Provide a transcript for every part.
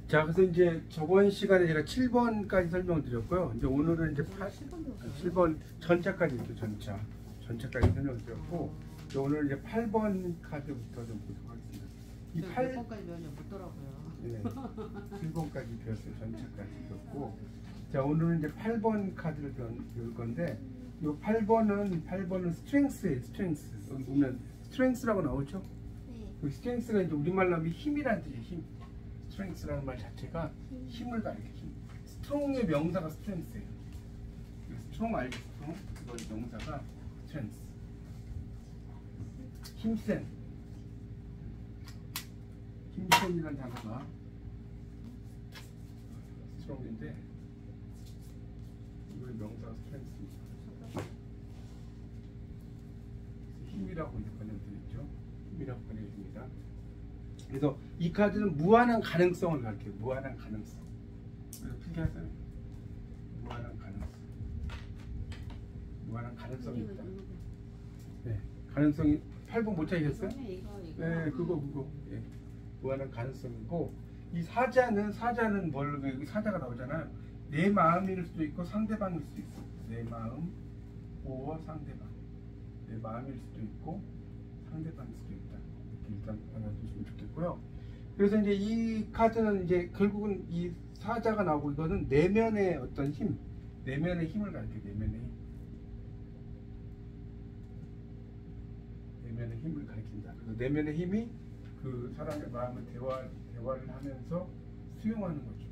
자, 그래서 이제 저번 시간에 제가 7번까지 설명드렸고요. 이제 오늘은 이제 7번 전차까지 이렇게 전차까지 설명드렸고, 이제 오늘 이제 8번 카드부터 좀 보도록 하겠습니다. 이 8번까지 배우냐 묻더라고요. 네, 7번까지 배웠어요. 전차까지 배웠고, 자, 오늘은 이제 8번 카드를 배울 건데, 이 8번은 스트렝스예요. 스트렝스. 여기 보면 스트렝스라고 나오죠? 네. 그 스트렝스가 이제 우리말로 하면 힘이라는 뜻이에요. 힘. 스트렝스라는 말 자체가 힘을 가리켜. 힘. 스트롱의 명사가 스트렝스예요. 스트롱 알죠? 스트롱? 그거 명사가 스트렝스. 힘센. 힘센이라는 단어가 스트롱인데 이거의 명사가 스트렝스입니다. 힘이라고 이제 번역되어 있죠. 힘이라고 번역됩니다. 그래서 이 카드는 무한한 가능성을 가리켜요. 무한한 가능성. 그래서 필기하세요. 무한한 가능성. 무한한 가능성이 있다. 네, 가능성이 8번 못 찾으셨어요? 네, 그거. 예. 무한한 가능성이고, 이 사자는 뭘로 여기 사자가 나오잖아요. 내 마음일 수도 있고 상대방일 수도 있어. 내 마음, 오어 상대방. 내 마음일 수도 있고 상대방일 수도 있다. 이렇게 일단 알아두시면 좋겠고요. 그래서 이제 이 카드는 이제 결국은 이 사자가 나오고 이거는 내면의 어떤 힘, 내면의 힘을 가리켜요. 내면의 힘. 내면의 힘을 가리킨다. 그래서 내면의 힘이 그 사람의 마음을 대화를 하면서 수용하는 거죠.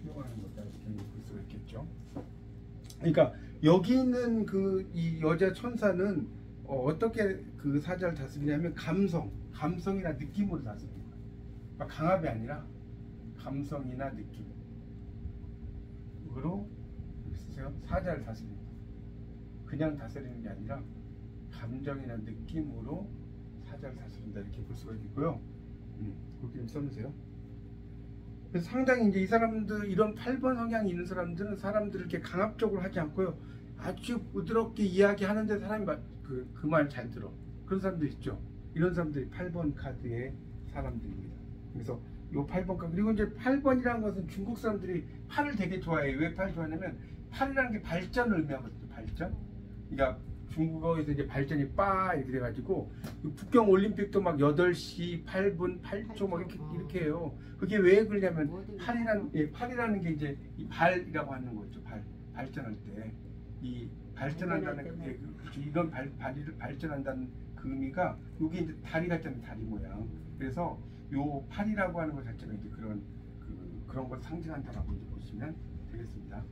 수용하는 거다. 이렇게 볼 수가 있겠죠. 그러니까 여기 있는 이 여자 천사는 어떻게 그 사자를 다스리냐면 감성이나 느낌으로 다스립니다. 그러니까 강압이 아니라 감성이나 느낌으로 쓰세요. 사자를 다스립니다. 그냥 다스리는 게 아니라 감정이나 느낌으로 사자를 다스린다 이렇게 볼 수가 있고요. 그렇게 좀 써주세요. 그래서 상당히 이제 이 사람들 이런 8번 성향이 있는 사람들은 사람들을 이렇게 강압적으로 하지 않고요. 아주 부드럽게 이야기하는데 사람이 그 말 잘 들어. 그런 사람들 있죠. 이런 사람들이 8번 카드의 사람들입니다. 그래서 요 8번 카드 그리고 이제 8번이라는 것은 중국 사람들이 팔을 되게 좋아해요. 왜 팔 좋아하냐면 팔이라는 게 발전을 의미하거든요. 발전. 그러니까 중국어에서 이제 발전이 빠 이렇게 돼가지고 북경 올림픽도 막 8시 8분 8초 막 이렇게 해요. 그게 왜 그러냐면 팔이라는 게 이제 이 발이라고 하는 거죠. 발전할 때 이 발전한다는 게 이런 발전한다는 그 의미가 여기 이제 다리 같잖아요. 다리 모양. 그래서 요 팔이라고 하는 것 자체가 이제 그런 걸 상징한다라고 이제 보시면 되겠습니다.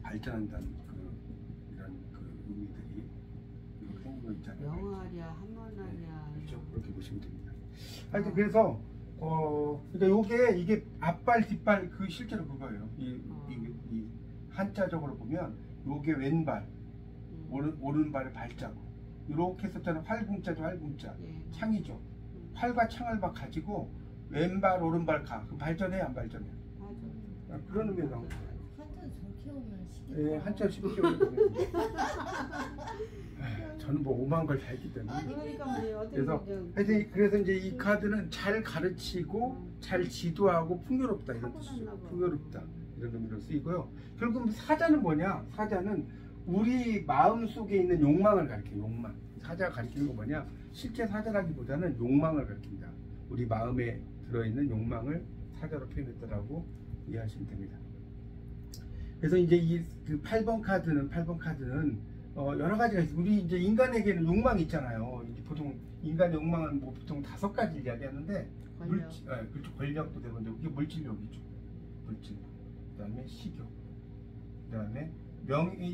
발전한다는 이런 의미들이 이렇게 생긴 거 있잖아요. 영아랴, 한문아랴. 그렇죠. 그렇게 보시면 됩니다. 하여튼 그래서 그러니까 이게 앞발 뒷발 실제로 그거예요. 이 한자적으로 보면 요게 왼발, 오른발의 발자국. 이렇게 했었잖아요. 활궁자죠, 활궁자. 창이죠. 활과 창을 막 가지고 왼발, 오른발 가. 그럼 발전해, 안 발전해? 맞아. 그런 의미가 나온 거예요. 한자는 좀 키우면 쉽겠다. 예, 한자 쉽게 키우면 저는 뭐 5만 걸 다 했기 때문에. 그래서 이제 이 카드는 잘 가르치고 잘 지도하고 풍요롭다 이런 뜻이죠. 풍요롭다 이런 의미로 쓰이고요. 결국 사자는 뭐냐? 사자는 우리 마음 속에 있는 욕망을 가리켜요. 욕망. 사자가 가리키는 거 뭐냐? 실제 사자라기보다는 욕망을 가리킵니다. 우리 마음에 들어있는 욕망을 사자로 표현했다라고 이해하시면 됩니다. 그래서 이제 그 8번 카드는 여러 가지가 있어요. 우리 이제 인간에게는 욕망이 있잖아요. 이제 보통 인간의 욕망은 뭐 보통 5가지 이야기하는데 그렇죠. 권력도 대부분 이게 물질욕이죠. 물질. 그다음에 식욕. 그다음에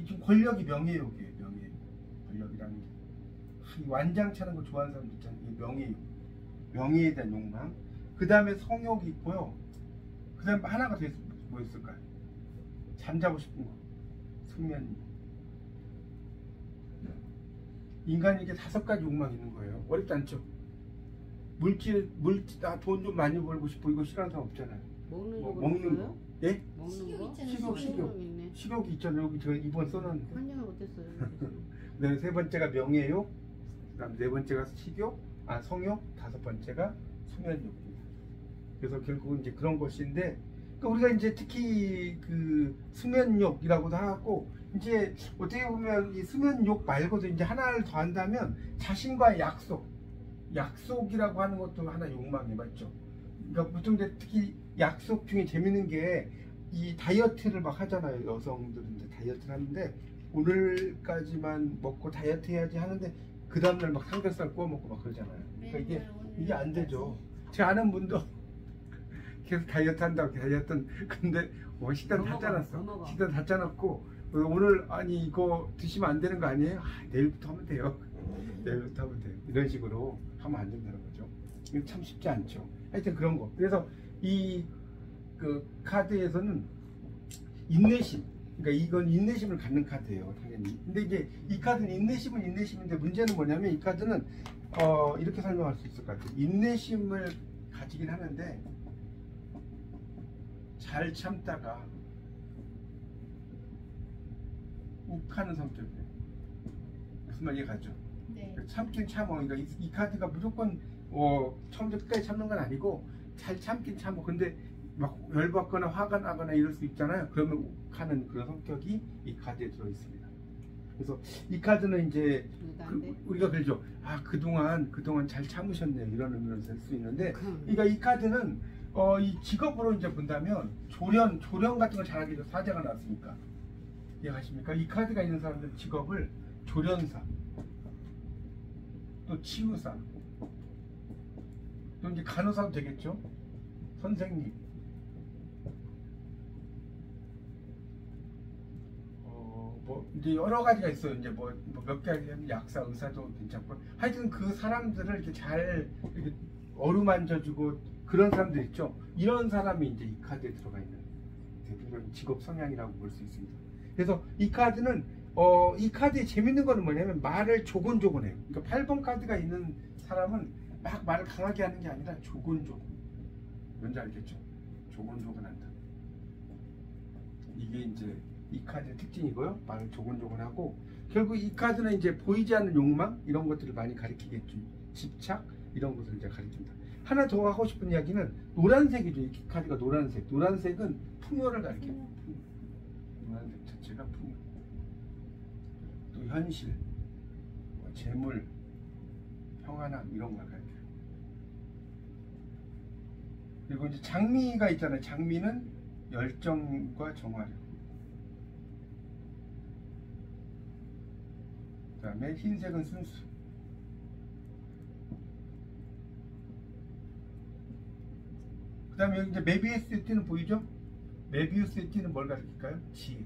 지금 권력이 명예욕이에요. 명예욕. 권력이라는 게 완장차는 거 좋아하는 사람들 있잖아요. 이 명예욕. 명예에 대한 욕망. 그다음에 성욕이 있고요. 그다음에 하나가 더 뭐 있을까요? 잠자고 싶은 거. 숙면. 인간이 이게 5가지 욕망이 있는 거예요. 어렵지 않죠? 돈 좀 많이 벌고 싶어. 이거 싫어하는 사람 없잖아요. 먹는 거. 예? 먹는 거? 식욕이 있잖아요. 여기 제가 2번 써놨는데. 환영을 못했어요. 그다음에 3번째가 명예욕. 그다음 4번째가 성욕. 5번째가 수면욕입니다. 그래서 결국은 이제 그런 것인데, 그러니까 우리가 이제 특히 그 수면욕이라고도 하고, 이제 어떻게 보면 이 수면욕 말고도 이제 하나를 더 한다면 자신과의 약속이라고 하는 것도 하나 욕망이 맞죠. 그러니까 보통 이제 특히 약속 중에 재밌는 게 이 다이어트를 막 하잖아요. 여성들은 이제 다이어트를 하는데 오늘까지만 먹고 다이어트 해야지 하는데 그 다음날 막 삼겹살 구워 먹고 막 그러잖아요. 그러니까 이게 안 되죠. 제 아는 분도 계속 다이어트 한다고 다이어트, 근데 식단 다 짜놨어. 식단 다 짜놨고 오늘 아니 이거 드시면 안 되는 거 아니에요? 내일부터 하면 돼요. 내일부터 하면 돼요. 이런 식으로 하면 안 된다는 거죠. 이거 참 쉽지 않죠. 하여튼 그런 거. 그래서 이 그 카드에서는 인내심, 그러니까 이건 인내심을 갖는 카드예요, 당연히. 근데 이제 이 카드는 인내심은 인내심인데 문제는 뭐냐면 이 카드는 이렇게 설명할 수 있을 것 같아요. 인내심을 가지긴 하는데 잘 참다가 욱하는 성격이에요. 무슨 말 이해가죠? 네. 참긴 참어. 그러니까 이 카드가 무조건 처음부터 끝까지 참는 건 아니고 잘 참긴 참어. 근데 막 열받거나 화가 나거나 이럴 수 있잖아요. 그러면 욱하는 그런 성격이 이 카드에 들어 있습니다. 그래서 이 카드는 이제 우리가 그러죠. 그동안 잘 참으셨네요. 이런 의미로 쓸 수 있는데, 그러니까 이 카드는 이 직업으로 이제 본다면 조련 같은 걸 잘하기 위해서 사자가 나왔으니까 이해하십니까? 이 카드가 있는 사람들 직업을 조련사, 또 치유사, 또 이제 간호사도 되겠죠. 선생님, 이제 여러 가지가 있어요. 이제 몇 가지 하면 약사, 의사도 괜찮고, 하여튼 그 사람들을 이렇게 잘 이렇게 어루만져주고 그런 사람들 있죠. 이런 사람이 이제 이 카드에 들어가 있는 대표적인 직업 성향이라고 볼 수 있습니다. 그래서 이 카드는 이 카드의 재밌는 거는 뭐냐면 말을 조곤조곤해요. 그러니까 8번 카드가 있는 사람은 막 말을 강하게 하는 게 아니라 조곤조곤. 뭔지 알겠죠? 조곤조곤한다. 이게 이제 이 카드의 특징이고요. 말을 조곤조곤하고, 결국 이 카드는 이제 보이지 않는 욕망 이런 것들을 많이 가리키겠죠. 집착 이런 것을 이제 가리킨다. 하나 더 하고 싶은 이야기는 노란색이죠. 이 카드가 노란색. 노란색은 풍요를 가리켜요. 노란색 자체가 풍요. 또 현실, 재물, 평안함 이런 걸 가리켜요. 그리고 이제 장미가 있잖아요. 장미는 열정과 정화력. 그 다음에 흰색은 순수. 그 다음에 여기 이제 메비우스의 띠는 보이죠? 메비우스의 띠는 뭘 가리킬까요? 지혜.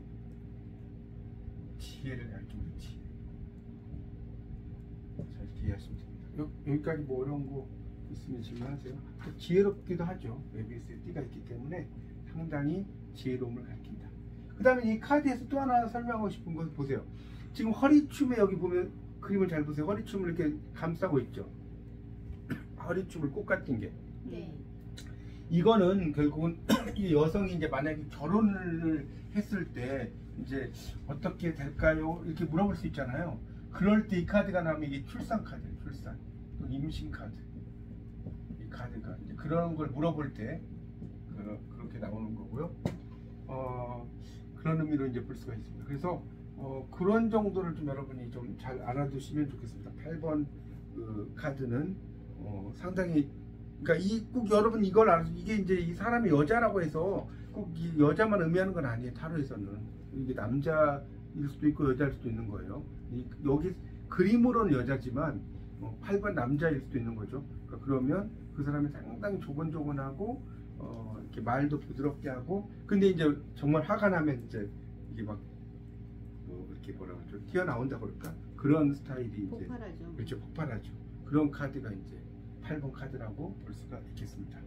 지혜를 가리킵니다. 지혜. 자, 이렇게 이해하시면 됩니다. 여기까지 뭐 어려운 거 있으면 질문하세요. 지혜롭기도 하죠. 메비우스의 띠가 있기 때문에 상당히 지혜로움을 가리킨다. 그 다음에 이 카드에서 또 하나 설명하고 싶은 건 보세요. 지금 허리춤에 여기 보면 그림을 잘 보세요. 허리춤을 이렇게 감싸고 있죠. 허리춤을 꽃 같은 게. 네. 이거는 결국은 이 여성이 이제 만약에 결혼을 했을 때 이제 어떻게 될까요? 이렇게 물어볼 수 있잖아요. 그럴 때 이 카드가 나오면 이게 출산 카드예요. 출산. 또 임신 카드. 이 카드가 이제 그런 걸 물어볼 때 그렇게 나오는 거고요. 그런 의미로 이제 볼 수가 있습니다. 그래서 그런 정도를 좀 여러분이 좀 잘 알아두시면 좋겠습니다. 8번 그 카드는 상당히, 그러니까 꼭 여러분 이걸 알아서, 이게 이제 이 사람이 여자라고 해서 꼭 이 여자만 의미하는 건 아니에요. 타로에서는 이게 남자일 수도 있고 여자일 수도 있는 거예요. 여기 그림으로는 여자지만 8번 남자일 수도 있는 거죠. 그러니까 그러면 그 사람이 상당히 조곤조곤하고 이렇게 말도 부드럽게 하고, 근데 이제 정말 화가 나면 이제 이게 막 이렇게 뭐라 그러죠? 튀어나온다고 그럴까? 그런 스타일이 이제 폭발하죠. 그렇죠, 폭발하죠. 그런 카드가 이제 8번 카드라고 볼 수가 있겠습니다.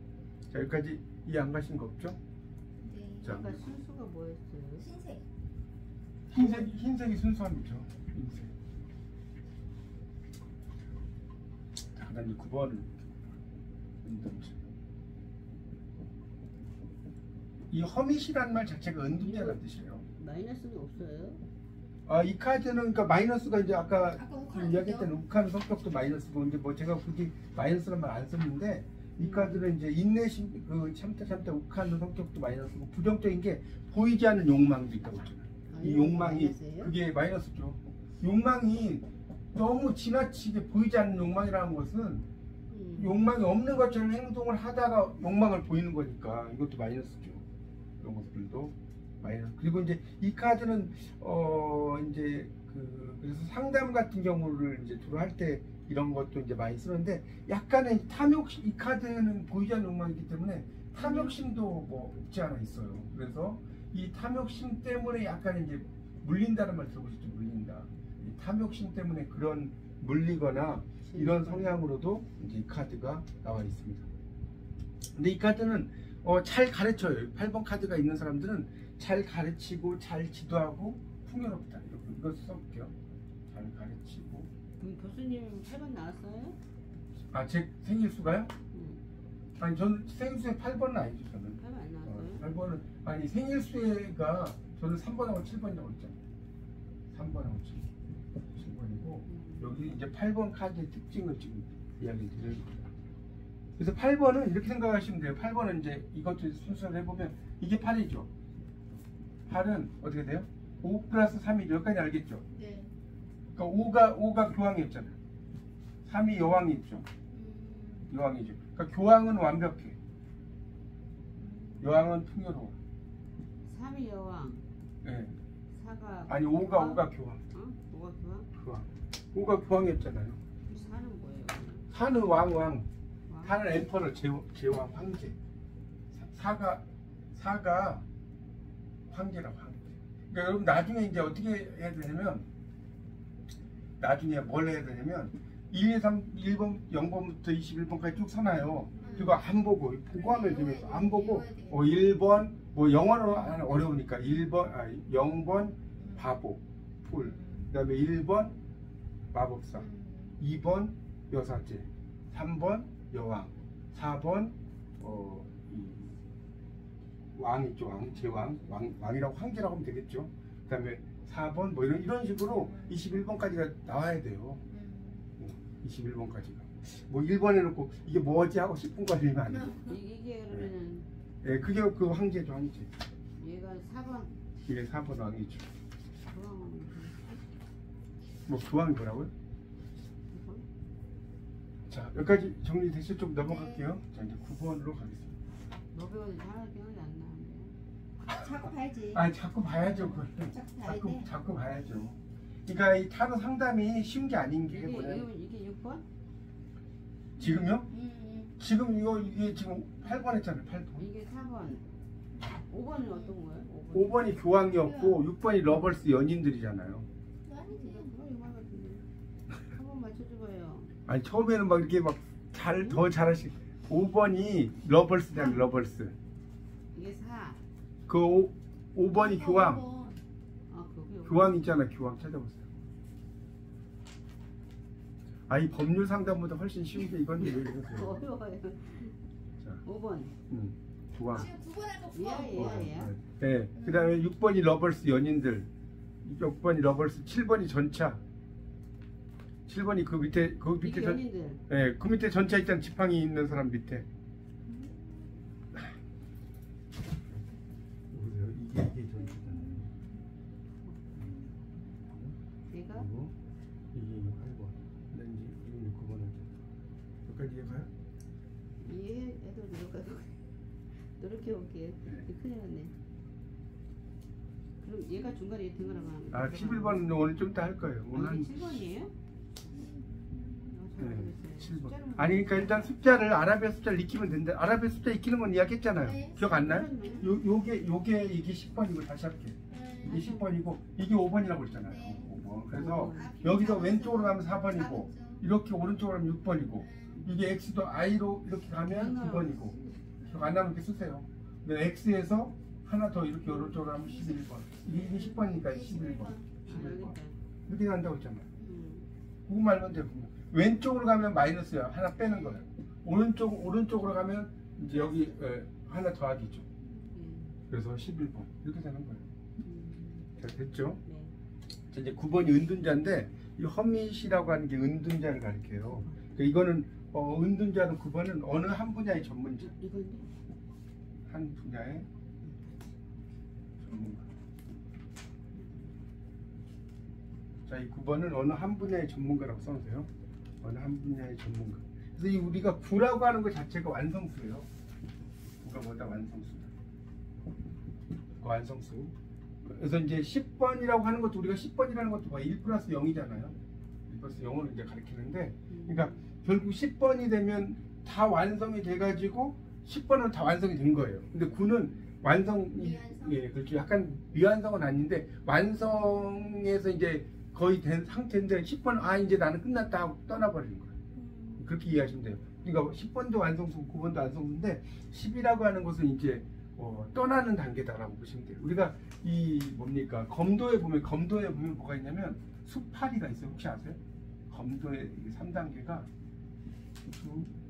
자, 여기까지 이해 안 가신 거 없죠? 네. 자, 아까 순수가 뭐였어요? 흰색. 흰색이 순수함이죠. 흰색. 자, 그다음 이제 9번을 이 허밋이라는 말 자체가 은둔자라는 뜻이에요. 마이너스는 없어요? 이 카드는 그러니까 마이너스가 이제 아까 욱하는 이야기했던 욱하는 성격도 마이너스고, 이제 뭐 제가 굳이 마이너스란 말 안 썼는데, 이 카드는 이제 인내심, 그 참다 욱하는 성격도 마이너스고 부정적인 게 보이지 않는 욕망도 있다고 했잖아요. 이 욕망이 마이너스예요? 그게 마이너스죠. 욕망이 너무 지나치게 보이지 않는 욕망이라는 것은 욕망이 없는 것처럼 행동을 하다가 욕망을 보이는 거니까 이것도 마이너스죠. 그런 것들도 마이너스. 그리고 이제 이 카드는 이제 그래서 상담 같은 경우를 이제 주로 할 때 이런 것도 이제 많이 쓰는데 약간의 탐욕심, 이 카드는 보이지 않는 욕망이기 때문에 탐욕심도 뭐 없지 않아 있어요. 그래서 이 탐욕심 때문에 약간 이제 물린다는 말 들어보셨죠? 물린다. 이 탐욕심 때문에 그런 물리거나 이런 성향으로도 이제 이 카드가 나와 있습니다. 근데 이 카드는 잘 가르쳐요. 8번 카드가 있는 사람들은 잘 가르치고 잘 지도하고 풍요롭다. 이거 써볼게요. 잘 가르치고. 교수님 8번 나왔어요? 아, 제 생일수가요? 응. 아니, 저는 생일수에 8번은 아니죠. 저는 8번 안 나왔어요? 8번은 아니 생일수가 저는 3번하고 7번이라고 했잖아요. 3번하고 7번이고 여기 이제 8번 카드의 특징을 지금 이야기 드려요. 그래서 8번은 이렇게 생각하시면 돼요. 8번은 이제 이것도 순서를 해보면 이게 8이죠. 8은 어떻게 돼요? 5 플러스 3이죠. 여기까지 알겠죠? 네. 그러니까 5가 교황이었잖아요. 3이 여왕이 있죠. 여왕이죠. 그러니까 교황은 완벽해. 여왕은 풍요로워. 3이 여왕, 네. 4가 아니 5가 교황. 5가 교왕? 교황. 5가 교황이었잖아요. 4는 뭐예요? 4는 왕. 왕? 4는 엠퍼러 제왕 황제. 4가 황제라고 황제. 그러니까 여러분 나중에 이제 어떻게 해야 되냐면 나중에 뭘 해야 되냐면 1, 2, 3, 1번, 0번부터 21번까지 쭉 서나요. 그리고 안 보고 하면 되면서 안 보고 1번 뭐 영어로 하면 어려우니까 0번 바보 폴, 그다음에 1번 마법사, 2번 여사제, 3번 여왕, 4번 왕 있죠. 제왕, 왕이라고 황제라고 하면 되겠죠. 그다음에 4번 뭐 이런 식으로 21번까지가 나와야 돼요. 21번까지가. 뭐 1번 해놓고 이게 뭐지 하고 10분 걸리면 안 돼요. 이게 그러면은 예, 그게 그 황제죠, 황제. 얘가 4번 이게 4번 왕이죠. 교황은 뭐 교황이 뭐라고요? 자, 여기까지 정리됐죠? 좀 넘어갈게요. 자, 이제 9번으로 가겠습니다. 너 배우는 하나 기억이 안 나는데. 자꾸 봐야지. 아, 자꾸 봐야죠, 그걸. 자꾸 봐야 돼. 자꾸 봐야죠. 그러니까 이 타로 상담이 쉬운 게 아닌 게 뭐냐면 이게 6번? 지금요? 지금 이게 지금 8번 했잖아요. 8번. 이게 4번. 5번은 어떤 거예요? 5번이 교황이었고 6번이 러벌스 연인들이잖아요. 아니지. 그럼 이거 같은데. 한번 맞춰줘봐요. 아니 처음에는 막 이렇게 막 더 잘하시. 5번이 러벌스잖아요. 러벌스. 이게 4. 그 5번이 교황. 아, 그게 교황 있잖아. 교황 찾아보세요. 아, 이 법률 상담보다 훨씬 쉬운 게 이건데 왜 이러세요? 어려워요. 자, 5번. 교황. 지금 9번 하고 얘야. 네. 그 다음에 6번이 러벌스 연인들, 6번이 러벌스, 7번이 전차. 7번이 그 밑에 이게 전, 연인들. 네, 그 밑에 전차 있잖아. 지팡이 있는 사람 밑에. 보세요. 이게 전차잖아요. 얘가? 그리고 이게 8번. 근데 이제 9번 하죠. 여기까지 이해가요? 얘도 노력해볼게. 네. 큰일 났네. 그럼 얘가 중간에 등하라고 아, 11번은 오늘 좀 이따 할 거예요. 오늘 한 7번이에요? 네, 7번. 아니 그러니까 일단 숫자를 아라비아 숫자를 익히면 된다. 아라비아 숫자 익히는 건 이야기했잖아요. 네. 기억 안 나요? 요게 이게 10번이고 다시 할게. 이게 10번이고 이게 5번이라고 그랬잖아요. 네. 5번. 그래서 여기서 왼쪽으로 가면 4번이고 이렇게 오른쪽으로 가면 6번이고 이게 x도 i로 이렇게 가면 9번이고 기억 안 나면 이렇게 쓰세요. 근데 x에서 하나 더 이렇게 오른쪽으로 가면 11번. 이게 10번이니까 11번. 11번. 이렇게 간다고 했잖아요. 그거 알면 돼요. 왼쪽으로 가면 마이너스야. 하나 빼는 거예요. 오른쪽으로 가면 이제 여기 하나 더하기죠. 그래서 11번 이렇게 되는 거예요. 자, 됐죠? 네. 자, 이제 9번이 은둔자인데 이 허밋이라고 하는 게 은둔자를 가리켜요. 그러니까 이거는 은둔자는 9번은 어느 한 분야의 전문자, 이건데. 한 분야의 전문가. 자, 이 9번은 어느 한 분야의 전문가라고 써놓으세요. 어느 한 분야의 전문가. 그래서 이 우리가 9라고 하는 것 자체가 완성수예요. 9가 뭐다? 완성수다. 그 완성수. 그래서 이제 10번이라고 하는 것도 우리가 10번이라는 것도 봐. 1 플러스 0이잖아요. 1 플러스 0을 이제 가리키는데, 그러니까 결국 10번이 되면 다 완성이 돼가지고 10번은 다 완성이 된 거예요. 근데 9는 완성이, 미완성? 예, 그렇죠. 약간 미완성은 아닌데 완성에서 이제 거의 된 상태인데 10번 이제 나는 끝났다 하고 떠나버리는 거예요. 그렇게 이해하시면 돼요. 그러니까 10번도 완성수고 9번도 완성수인데 10이라고 하는 것은 이제 떠나는 단계다라고 보시면 돼요. 우리가 이 뭡니까? 검도에 보면 뭐가 있냐면 수파리가 있어요. 혹시 아세요? 검도의 3단계가 수파리가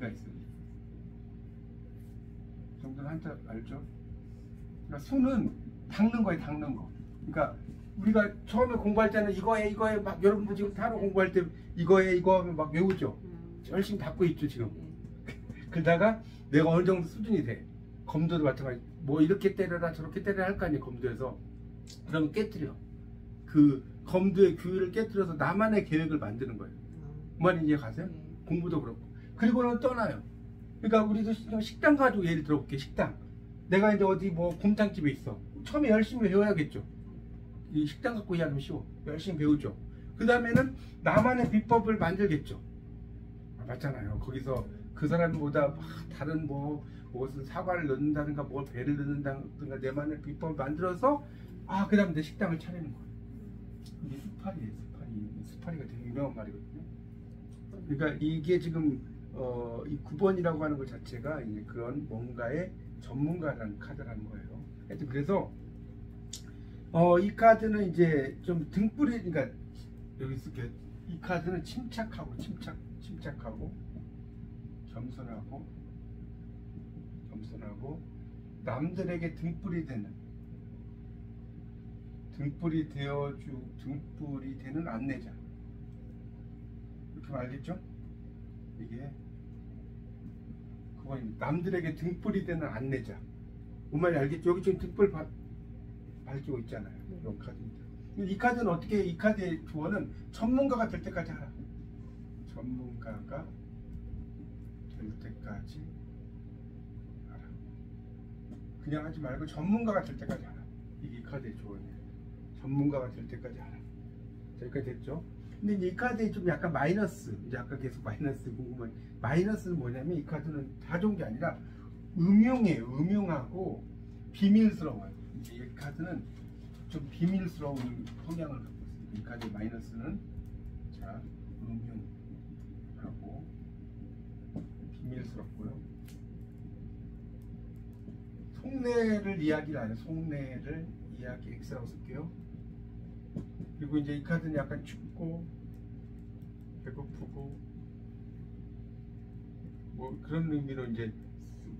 있어요. 이 정도는 한자 알죠? 그러니까 수는 닦는 거예요, 닦는 거. 그러니까 우리가 처음에 공부할 때는 이거에 막 여러분들 지금 타로 공부할 때 이거에 이거 하면 막 외우죠. 열심히 닦고 있죠 지금. 그러다가 내가 어느 정도 수준이 돼. 검도도 마찬가지. 뭐 이렇게 때려라 저렇게 때려라 할 거 아니에요, 검도에서. 그러면 깨뜨려. 그 검도의 규율을 깨뜨려서 나만의 계획을 만드는 거예요. 그 말인지 이해 가세요? 공부도 그렇고. 그리고는 떠나요. 그러니까 우리도 식당 가지고 예를 들어볼게. 식당. 내가 이제 어디 뭐 곰탕집에 있어. 처음에 열심히 배워야겠죠. 이 식당 갖고 이해하면 쉬워. 열심히 배우죠. 그 다음에는 나만의 비법을 만들겠죠. 맞잖아요. 거기서 그 사람보다 막 다른 무슨 사과를 넣는다든가 뭐 배를 넣는다든가 내만의 비법을 만들어서 그 다음에 내 식당을 차리는 거예요. 이게 수파리예요. 수파리가 되게 유명한 말이거든요. 그러니까 이게 지금 이 9번이라고 하는 것 자체가 이제 그런 뭔가의 전문가라는 카드라는 거예요. 하여튼 그래서 이 카드는 이제 좀 등불이, 그러니까 여기 쓸게. 이 카드는 침착하고 겸손하고 남들에게 등불이 되는 안내자. 이렇게 알겠죠? 이게 그거입니다. 남들에게 등불이 되는 안내자. 뭔 말인지 알겠죠? 여기 지금 등불 밝히고 있잖아요. 이런 카드입니다. 이 카드는 어떻게, 이 카드의 조언은 전문가가 될 때까지 하라. 전문가가 될 때까지 하라. 그냥 하지 말고 전문가가 될 때까지 하라. 이게 이 카드의 조언이에요. 전문가가 될 때까지 하라. 자, 여기까지 됐죠? 근데 이제 이 카드에 좀 약간 마이너스, 이제 아까 계속 마이너스 궁금한, 마이너스는 뭐냐면 이 카드는 다 좋은 게 아니라 음흉해요. 음흉하고 비밀스러워요. 이제 이 카드는 좀 비밀스러운 성향을 갖고 있습니다. 이 카드의 마이너스는, 자, 음흉하고 비밀스럽고요. 속내를 이야기를 안 해요. 속내를 이야기 X라고 쓸게요. 그리고 이제 이 카드는 약간 춥고 배고프고 뭐 그런 의미로 이제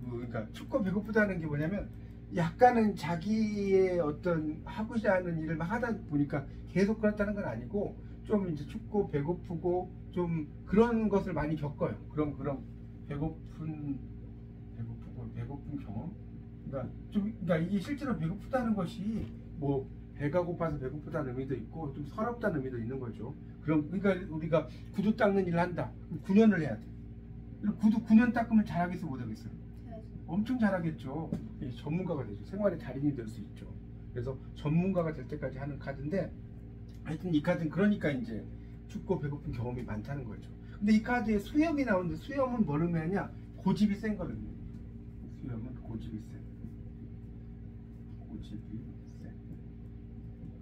그러니까 춥고 배고프다는 게 뭐냐면 약간은 자기의 어떤 하고자 하는 일을 막 하다 보니까 계속 그렇다는 건 아니고 좀 이제 춥고 배고프고 좀 그런 것을 많이 겪어요. 그런 배고픈 경험. 그러니까 이게 실제로 배고프다는 것이 뭐 배가 고파서 배고프다는 의미도 있고 좀 서럽다는 의미도 있는 거죠. 그러니까 우리가 구두 닦는 일을 한다. 9년을 해야 돼. 구두 9년 닦으면 잘하겠어, 못하겠어요? 엄청 잘하겠죠. 전문가가 되죠. 생활의 달인이 될 수 있죠. 그래서 전문가가 될 때까지 하는 카드인데, 하여튼 이 카드는 그러니까 이제 춥고 배고픈 경험이 많다는 거죠. 근데 이 카드에 수염이 나오는데 수염은 뭘 의미하냐? 고집이 센 걸 의미해요. 수염은 고집이 센.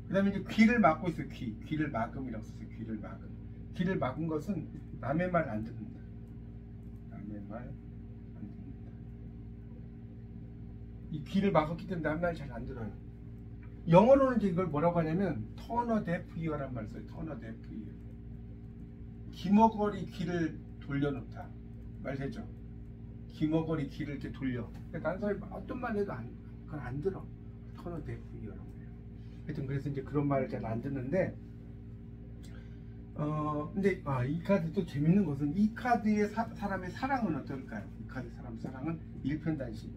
그 다음에 이제 귀를 막고 있어요. 귀를 막음이라고 썼어요. 귀를 막은 것은 남의 말 안 듣는다. 남의 말 안 듣는다. 이 귀를 막았기 때문에 남의 말 잘 안 들어요. 영어로는 이제 이걸 뭐라고 하냐면 터너 데프 이어란 말을 써요. 터너 데프 이어. 귀머거리 귀를 돌려놓다. 말 되죠? 귀머거리 귀를 이렇게 돌려. 그러니까 다른 사람이 어떤 말 해도 그걸 안 들어. 터너 데프 이어라고 해요. 하여튼 그래서 이제 그런 말을 잘 안 듣는데, 근데 이 카드 또 재밌는 것은 이 카드의 사람의 사랑은 어떨까요? 이 카드 사람 사랑은 일편단심.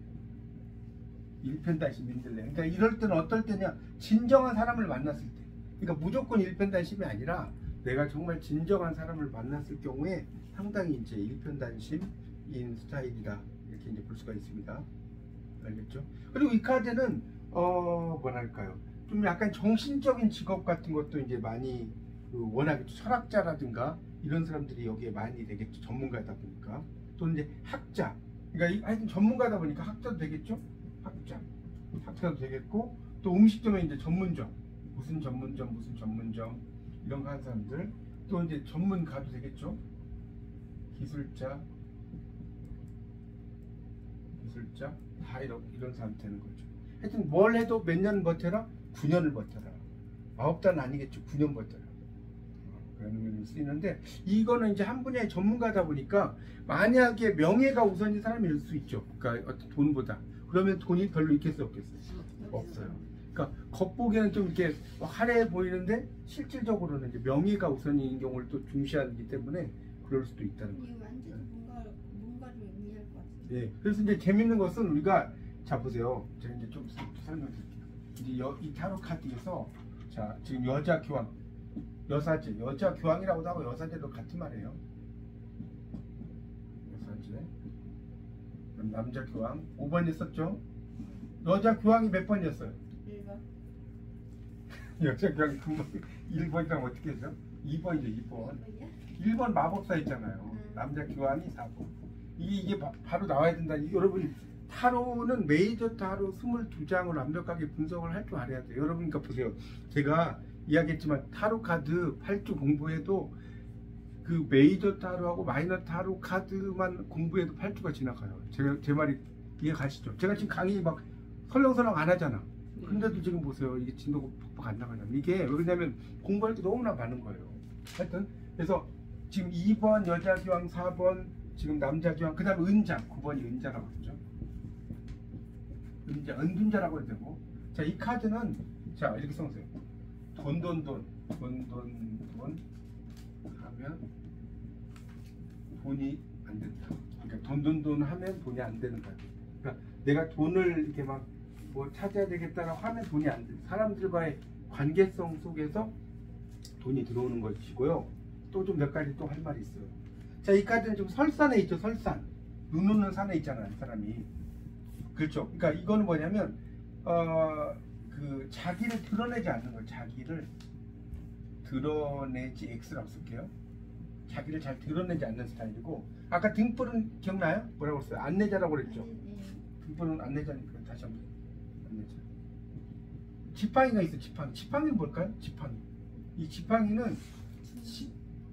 일편단심 민들레. 그러니까 이럴 때는 어떨 때냐? 진정한 사람을 만났을 때. 그러니까 무조건 일편단심이 아니라 내가 정말 진정한 사람을 만났을 경우에 상당히 이제 일편단심인 스타일이다. 이렇게 이제 볼 수가 있습니다. 알겠죠? 그리고 이 카드는 뭐랄까요? 좀 약간 정신적인 직업 같은 것도 이제 많이 워낙 철학자라든가 이런 사람들이 여기에 많이 되겠죠. 전문가다 보니까. 또 이제 학자. 그러니까 하여튼 전문가다 보니까 학자도 되겠죠. 학자도 되겠고 또 음식점에 이제 전문점. 무슨 전문점 이런 거 하는 사람들. 또 이제 전문가도 되겠죠. 기술자 다 이런 사람 되는 거죠. 하여튼 뭘 해도 몇 년 버텨라? 9년을 버텨라. 9단 아니겠죠. 9년 버텨라. 그런 의미로 쓰이는데 이거는 이제 한 분야의 전문가다 보니까 만약에 명예가 우선인 사람일 수 있죠. 그러니까 어떤 돈보다. 그러면 돈이 별로 있겠어요, 없겠어요? 없어요. 그러니까 겉보기에는 좀 이렇게 화려해 보이는데 실질적으로는 이제 명예가 우선인 경우를 또 중시하기 때문에 그럴 수도 있다는 거예요. 이게 완전 뭔가를 의미할 것 같아요. 네. 그래서 이제 재밌는 것은 우리가 자 보세요. 제가 이제 좀 설명드릴게요. 이제 이 타로 카드에서 자 지금 여자 교황, 여사제, 여자 교황이라고도 하고 여사제도 같은 말이에요. 여사제. 그럼 남자 교황 5번 있었죠? 여자 교황이 몇 번이었어요? 1번. 여자 교황이 금방 1번이라면 어떻게 되죠? 2번이죠, 2번. 1번 마법사 있잖아요. 남자 교황이 4번. 이게 바로 나와야 된다. 여러분 타로는 메이저 타로 22장을 완벽하게 분석을 할 줄 알아야 돼요. 여러분 그러니까 보세요. 제가 이야기했지만 타로 카드 8주 공부해도 그 메이저 타로하고 마이너 타로 카드만 공부해도 8주가 지나가요. 제 말이 이해 가시죠? 제가 지금 강의 막 설렁설렁 안 하잖아. 근데도 지금 보세요. 이게 진도가 퍽퍽 안 나가잖아. 이게 왜 그러냐면 공부할 게 너무나 많은 거예요. 하여튼 그래서 지금 2번 여자 교황, 4번 지금 남자 교황, 그 다음에 은자 9번이 은자라고 그러죠. 은둔자라고 해도 되고. 자, 이 카드는 자 이렇게 써보세요. 돈 하면 돈이 안 된다. 그러니까 돈 하면 돈이 안 되는 카드. 그러니까 내가 돈을 이렇게 막 뭐 찾아야 되겠다라고 하면 돈이 안 돼. 사람들과의 관계성 속에서 돈이 들어오는 것이고요. 또 좀 몇 가지 또 할 말이 있어요. 자, 이 카드는 좀 설산에 있죠. 설산. 눈 오는 산에 있잖아요, 사람이. 그렇죠. 그러니까 이거는 뭐냐면 그 자기를 드러내지 않는 거예요. 자기를 드러내지 X라고 쓸게요. 자기를 잘 드러내지 않는 스타일이고, 아까 등불은 기억나요? 뭐라고 했어요? 안내자라고 그랬죠. 등불은 안내자니까 다시 한번 안내자. 지팡이가 있어. 지팡이는 뭘까요? 이 지팡이는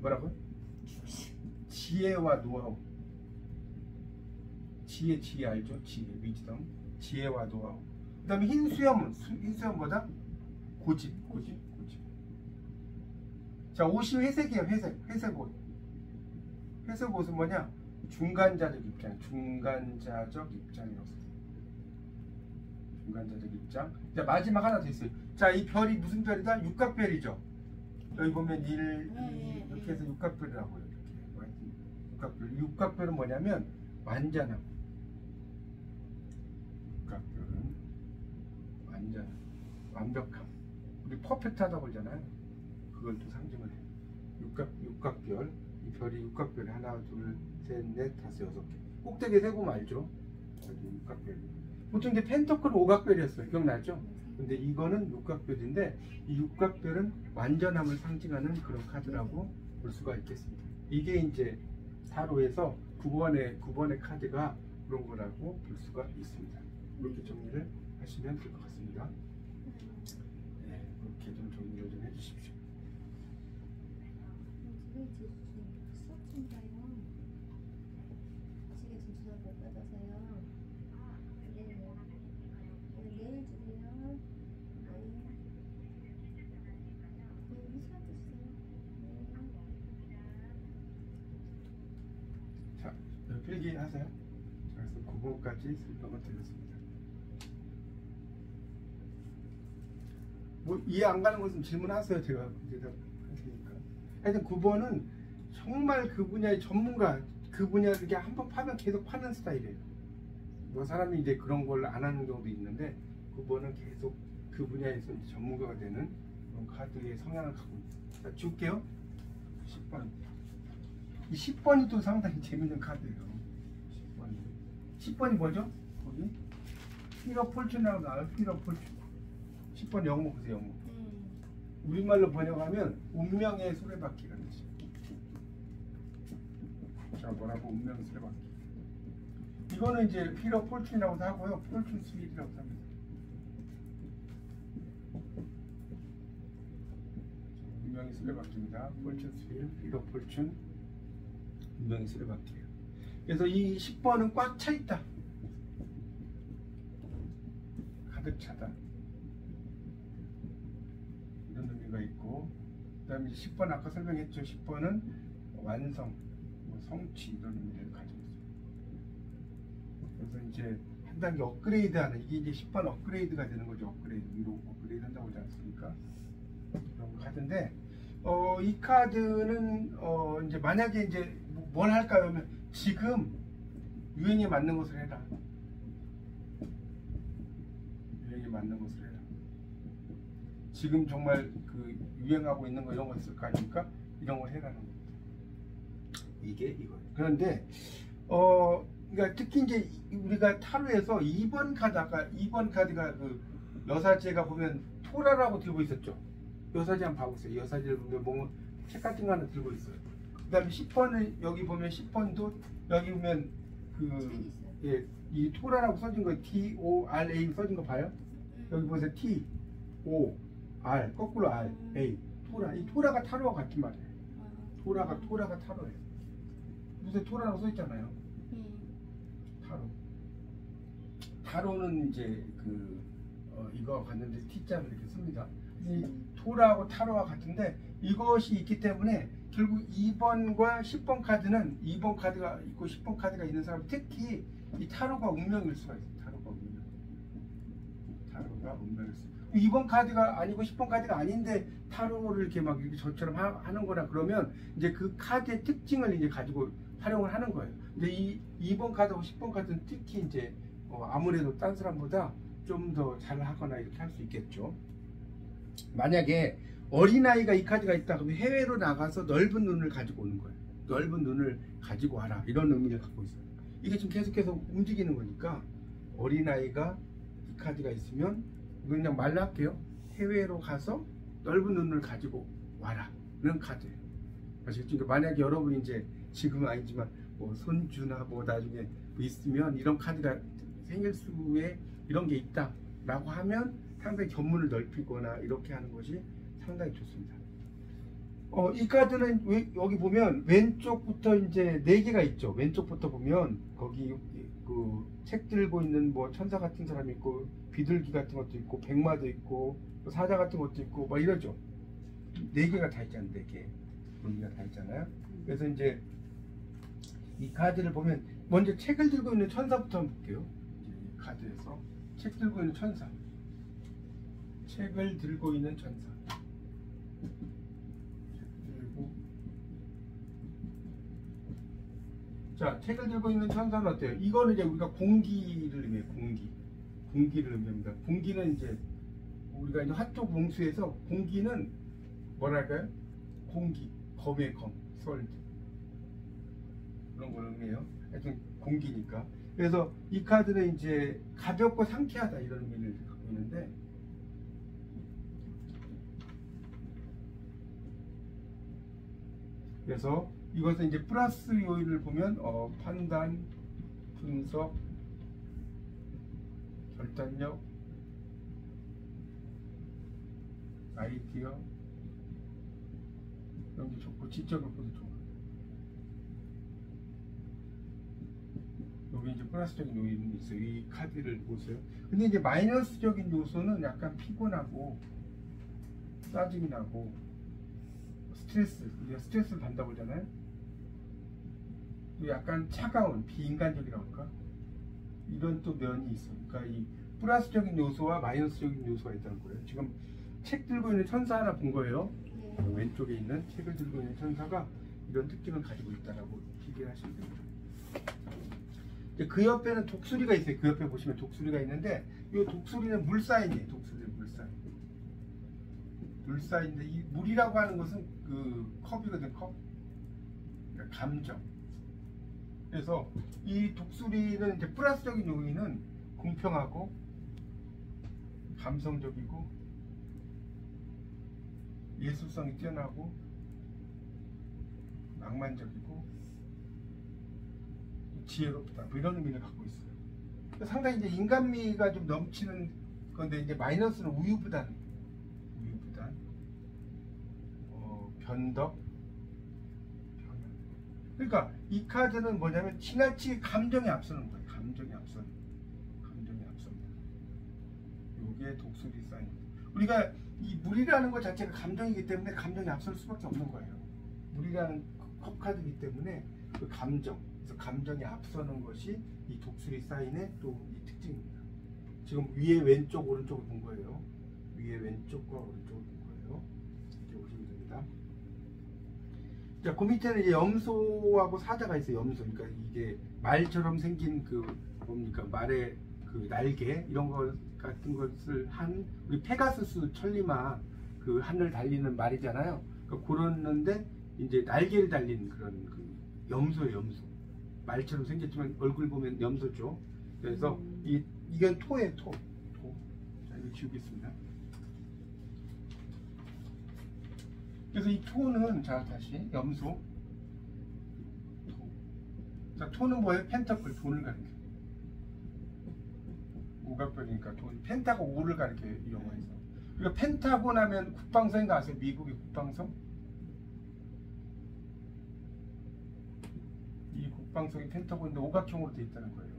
뭐라고요? 지혜와 노하우. 지혜 알죠? 지혜, 위즈덤. 지혜와 노하우. 그 다음에 흰수염은 뭐다? 고집. 자, 옷이 회색이에요. 회색 옷. 회색 옷은 뭐냐? 중간자적 입장이라고 써요. 중간자적 입장. 자, 마지막 하나 더 있어요. 자, 이 별이 무슨 별이다? 육각별이죠. 여기 보면 1, 2 이렇게 해서 육각별이라고 해요. 이렇게. 육각별은 뭐냐면 완전함. 육각별은 완전함, 완벽함. 우리 퍼펙트하다고 그러잖아요. 그걸 또 상징을 해요. 육각별. 이 별이 육각별이 하나, 둘, 셋, 넷, 다섯, 6개. 꼭대기에 세고 말죠. 육각별. 보통 이제 펜터클 오각별이었어요. 기억나죠? 근데 이거는 육각별인데 이 육각별은 완전함을 상징하는 그런 카드라고 볼 수가 있겠습니다. 이게 이제 타로에서 9번의 카드가 그런 거라고 볼 수가 있습니다. 이렇게 정리를 하시면 될 것 같습니다. 네, 이렇게 좀 정리를 좀 해주십시오. 수업인가요? 아시게 진짜 못 받아서요. 네. 내일 주세요. 자, 필기하세요. 그래서 9번까지 설명을 드렸습니다. 뭐 이해 안 가는 것은 질문하세요. 제가 대답할 테니까. 하여튼 9번은 정말 그 분야의 전문가, 그 분야를 이렇게 한번 파면 계속 파는 스타일이에요. 뭐 사람이 이제 그런 걸 안 하는 경우도 있는데 9번은 계속 그 분야에서 이제 전문가가 되는 그런 카드의 성향을 갖고 있어요. 자, 줄게요. 10번. 이 10번이 또 상당히 재밌는 카드예요. 10번이 뭐죠? 거기? 휘러 폴춘이라고 나와요. 휘러 폴춘. 10번 영어 보세요. 영어. 우리말로 번역하면 운명의 수레바퀴라는 뜻이에요. 자, 뭐라고? 운명의 수레바퀴. 이거는 이제 휘러 폴춘이라고도 하고요. 폴춘 스윗이라고도 합니다. 운명의 수레바퀴입니다. 폴춘 스윗, 휘러 폴춘, 운명의 수레바퀴예요. 그래서 이 10번은 꽉 차 있다. 가득 차다. 이런 의미가 있고, 그 다음에 10번 아까 설명했죠. 10번은 완성, 뭐 성취 이런 의미를 가지고 있어요. 그래서 이제 한 단계 업그레이드하는, 이게 이제 10번 업그레이드가 되는 거죠. 업그레이드, 위로 업그레이드 한다고 하지 않습니까? 그런 카드인데, 이 카드는 이제 만약에 이제 뭘 할까요? 하면 지금 유행에 맞는 것을 해라. 유행에 맞는 것을 해라. 지금 정말 그 유행하고 있는 거 이런 거 있을 거 아닙니까? 이런 걸 해라는 겁니다. 이게 이거예요. 그런데 그러니까 특히 이제 우리가 타로에서 2번 카드, 아까 2번 카드가 그 여사제가 보면 토라라고 들고 있었죠. 여사제 한번 봐보세요. 여사제를 보면 뭐 책 같은 거 하나 들고 있어요. 그 다음에 10번은 여기 보면 10번도 여기 보면 그 예, 이 토라라고 써진 거 T-O-R-A 써진 거 봐요? 여기 보세요. T-O-R 거꾸로 R-A 토라. 이 토라가 타로와 같은 말이에요. 토라가 타로예요. 무슨 토라라고 써있잖아요. 타로는 이제 그 이거 갔는데 T자를 이렇게 씁니다. 이 토라하고 타로와 같은데 이것이 있기 때문에 결국 2번과 10번 카드는 2번 카드가 있고 10번 카드가 있는 사람, 특히 이 타로가 운명일 수가 있어요. 타로가 운명일 수. 2번 카드가 아니고 10번 카드가 아닌데 타로를 이렇게 막 이렇게 저처럼 하는 거나 그러면 이제 그 카드의 특징을 이제 가지고 활용을 하는 거예요. 근데 이 2번 카드하고 10번 카드는 특히 이제 아무래도 딴 사람보다 좀 더 잘하거나 이렇게 할 수 있겠죠. 만약에 어린아이가 이 카드가 있다 그러면 해외로 나가서 넓은 눈을 가지고 오는 거예요. 넓은 눈을 가지고 와라, 이런 의미를 갖고 있어요. 이게 지금 계속해서 움직이는 거니까 어린아이가 이 카드가 있으면 그냥 말로 할게요. 해외로 가서 넓은 눈을 가지고 와라, 이런 카드예요. 아시겠죠? 그러니까 만약에 여러분이 이제 지금은 아니지만 뭐 손주나 뭐 나중에 있으면 이런 카드가 생길 수에 이런 게 있다 라고 하면 상당히 견문을 넓히거나 이렇게 하는 것이 상당히 좋습니다. 이 카드는 여기 보면 왼쪽부터 이제 4개가 있죠. 왼쪽부터 보면 거기 그 책 들고 있는 뭐 천사 같은 사람이 있고, 비둘기 같은 것도 있고, 백마도 있고, 사자 같은 것도 있고, 뭐 이러죠. 4개가 다 있잖아요. 4개. 4개가 다 있잖아요. 그래서 이제 이 카드를 보면 먼저 책을 들고 있는 천사부터 한번 볼게요. 이 카드에서 책 들고 있는 천사. 책을 들고 있는 천사. 자, 책을 들고 있는 천사는 어때요? 이거는 이제 우리가 공기를 의미해요. 공기를 의미합니다. 공기는 이제 우리가 이제 화토 공수에서 공기는 뭐랄까요? 공기, 검의 검, 솔드 그런 걸 의미해요. 하여튼 공기니까. 그래서 이 카드는 이제 가볍고 상쾌하다 이런 의미를 갖고 있는데, 그래서 이것은 이제 플러스 요인을 보면 판단, 분석, 결단력, 아이디어 이런 게 좋고, 지적 욕구도 좋고, 여기 이제 플러스적인 요인이 있어요. 이 카드를 보세요. 근데 이제 마이너스적인 요소는 약간 피곤하고 짜증이 나고 스트레스, 우리가 스트레스를 받는다고 그러잖아요. 또 약간 차가운, 비인간적이라고 할까? 이런 또 면이 있어요. 그러니까 이 플러스적인 요소와 마이너스적인 요소가 있다는 거예요. 지금 책 들고 있는 천사 하나 본 거예요. 네. 왼쪽에 있는 책을 들고 있는 천사가 이런 특징을 가지고 있다라고 기대하시면 됩니다. 이제 그 옆에는 독수리가 있어요. 그 옆에 보시면 독수리가 있는데 이 독수리는 물사인이에요. 독수리는 물사인. 물사인인데 이 물이라고 하는 것은 그 컵이거든, 컵. 그러니까 감정. 그래서 이 독수리는 이제 플러스적인 요인은 공평하고 감성적이고 예술성이 뛰어나고 낭만적이고 지혜롭다, 뭐 이런 의미를 갖고 있어요. 상당히 이제 인간미가 좀 넘치는 건데, 이제 마이너스는 우유부단, 변덕, 변화. 그러니까 이 카드는 뭐냐면 지나치게 감정이 앞서는 거예요. 감정이 앞서는. 요게 독수리 사인. 우리가 이 물이라는 것 자체가 감정이기 때문에 감정이 앞설 수밖에 없는 거예요. 물이라는 컵 카드이기 때문에 그 감정, 그래서 감정이 앞서는 것이 이 독수리 사인의 또 이 특징입니다. 지금 위에 왼쪽 오른쪽을 본 거예요. 위에 왼쪽과 오른쪽을 본 거예요. 이렇게 보시면 됩니다. 자, 그 밑에는 이제 염소하고 사자가 있어요. 염소. 그러니까 이게 말처럼 생긴 그 뭡니까, 말의 그 날개 이런 것 같은 것을 한 우리 페가수스 천리마 그 하늘 달리는 말이잖아요. 그러니까 그러는데 이제 날개를 달린 그런 그 염소예요. 염소. 말처럼 생겼지만 얼굴 보면 염소죠. 그래서 이건 토예요. 토. 자, 이거 지우겠습니다. 그래서 이 토는, 자, 다시 염소. 토. 자, 토는 뭐예요? 펜터클, 돈을 가리켜. 오각별이니까 돈. 펜타가 5를 가리켜요, 이 영화에서. 그러니까 펜타곤 하면 국방성인가 아세요? 미국의 국방성? 이 국방성이 펜타곤인데 오각형으로 되어 있다는 거예요.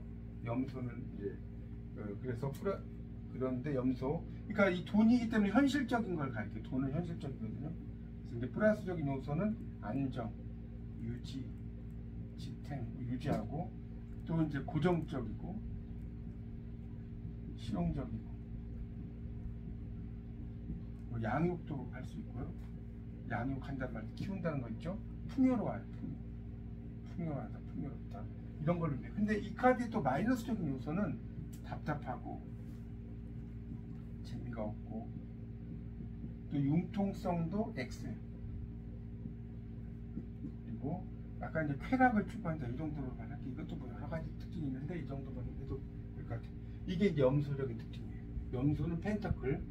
염소는 이제 그래서 그런데 염소. 그러니까 이 돈이기 때문에 현실적인 걸 가리켜요. 돈은 현실적이거든요. 그래서 이제 플러스적인 요소는 안정, 유지, 지탱, 유지하고 또 이제 고정적이고 실용적이고 뭐 양육도 할 수 있고요. 양육한다는 말, 키운다는 거 있죠. 풍요로워요. 풍요하다, 풍요롭다, 이런 걸로 돼. 근데 이 카드의 또 마이너스적인 요소는 답답하고 재미가 없고 또 융통성도 X예요. 그리고 약간 이제 쾌락을 추구한다, 이 정도로 말할게. 이것도 뭐 여러 가지 특징이 있는데 이 정도만 해도 될 것 같아요. 이게 이제 염소적인 특징이에요. 염소는 펜터클.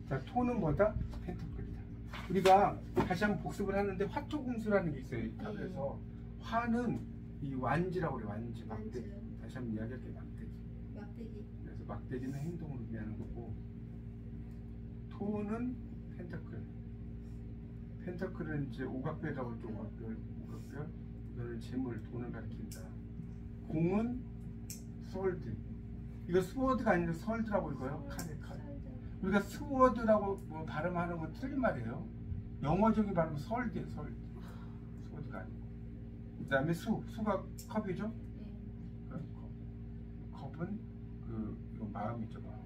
자, 토는 뭐다? 펜터클이다. 우리가 다시 한번 복습을 하는데 화토공수라는 게 있어요. 이 탑에서. 화는 이 완지라고 그래요. 완지, 막대기. 다시 한번 이야기할게요. 막대기. 그래서 막대기는 행동을 의미하는 거고, 토는 펜터클. 펜터클은 이제 오각별이라고 그러죠. 오각별. 이거는 재물, 돈을 가리킨다. 공은 스월드. 이거 스워드가 아니라 설드라고 읽어요. 칼. 우리가 스워드라고 뭐 발음하는 건 틀린 말이에요. 영어적인 발음은 설드예요. 스워드가 아니고. 그 다음에 수가 컵이죠. 컵은 이거 마음이죠. 마음.